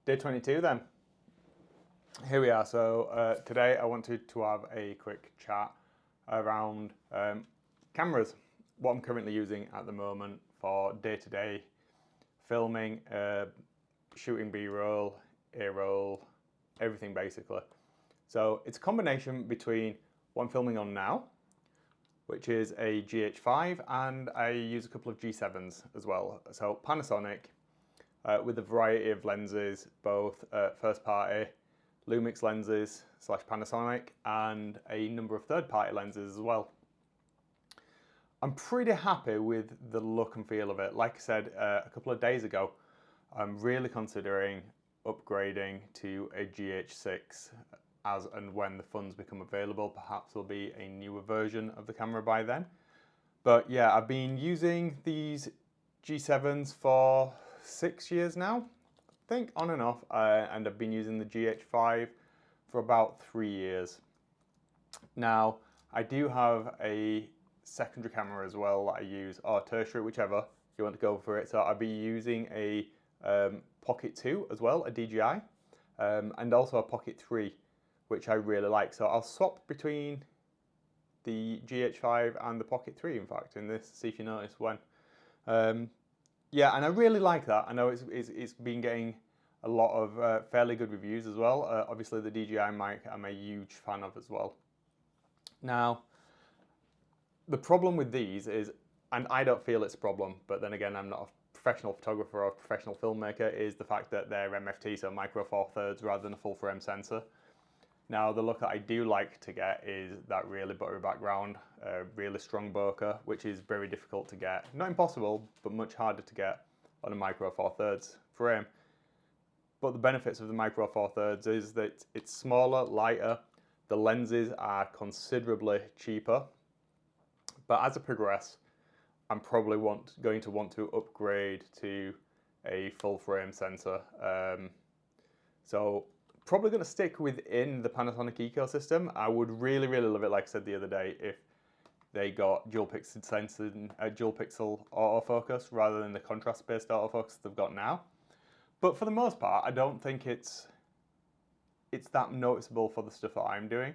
Day 22 then. Here we are. So today I wanted to have a quick chat around cameras. What I'm currently using at the moment for day-to-day filming, shooting B-roll, A-roll, everything basically. So it's a combination between what I'm filming on now, which is a GH5, and I use a couple of G7s as well. So Panasonic, with a variety of lenses, both first-party Lumix lenses / Panasonic, and a number of third-party lenses as well. I'm pretty happy with the look and feel of it. Like I said a couple of days ago, I'm really considering upgrading to a GH6 as and when the funds become available. Perhaps there'll be a newer version of the camera by then. But yeah, I've been using these G7s for 6 years now, I think, on and off, and I've been using the GH5 for about 3 years. Now, I do have a secondary camera as well that I use, or tertiary, whichever you want to go for it. So I'll be using a Pocket 2 as well, a DJI, and also a Pocket 3, which I really like. So I'll swap between the GH5 and the Pocket 3, in fact, in this, see if you notice when. Yeah, and I really like that. I know it's been getting a lot of fairly good reviews as well. Obviously the DJI mic I'm a huge fan of as well. Now, the problem with these is, and I don't feel it's a problem, but then again, I'm not a professional photographer or a professional filmmaker, is the fact that they're MFT, so micro four thirds rather than a full frame sensor. Now, the look that I do like to get is that really buttery background, really strong bokeh, which is very difficult to get. Not impossible, but much harder to get on a micro four thirds frame. But the benefits of the micro four thirds is that it's smaller, lighter, the lenses are considerably cheaper. But as I progress, I'm probably going to want to upgrade to a full frame sensor. So probably going to stick within the Panasonic Eco System. I would really, really love it, like I said the other day, if they got dual pixel sensor, dual pixel autofocus rather than the contrast-based autofocus they've got now. But for the most part, I don't think it's that noticeable for the stuff that I'm doing.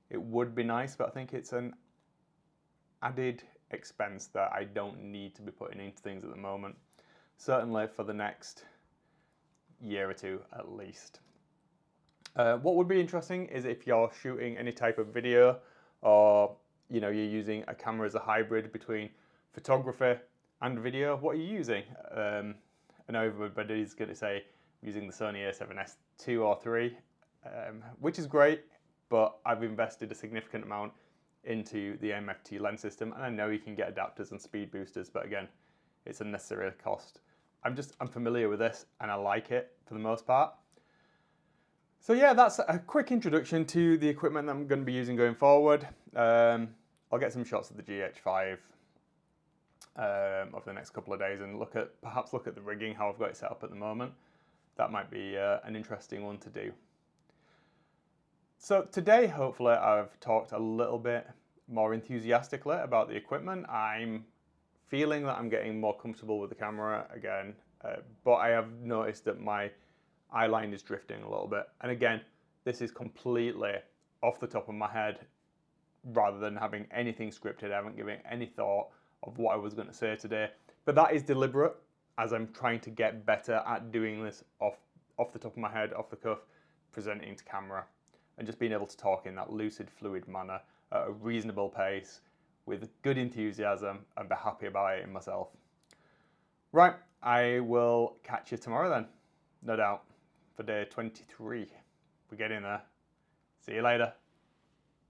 It would be nice, but I think it's an added expense that I don't need to be putting into things at the moment. Certainly for the next year or two at least. What would be interesting is if you're shooting any type of video, or you're using a camera as a hybrid between photography and video, what are you using? I know everybody's going to say I'm using the Sony a7S II or III, which is great, but I've invested a significant amount into the MFT lens system, and I know you can get adapters and speed boosters, but again, it's unnecessary cost. I'm familiar with this and I like it for the most part. So yeah, that's a quick introduction to the equipment that I'm going to be using going forward. I'll get some shots of the GH5 over the next couple of days and perhaps look at the rigging, how I've got it set up at the moment. That might be an interesting one to do. So today, hopefully, I've talked a little bit more enthusiastically about the equipment. I'm feeling that I'm getting more comfortable with the camera again, but I have noticed that my eye line is drifting a little bit. And again, this is completely off the top of my head, rather than having anything scripted. I haven't given any thought of what I was going to say today, but that is deliberate, as I'm trying to get better at doing this off the top of my head, off the cuff, presenting to camera, and just being able to talk in that lucid, fluid manner at a reasonable pace with good enthusiasm and be happy about it in myself. Right, I will catch you tomorrow then, no doubt, for day 23. We're getting there. See you later.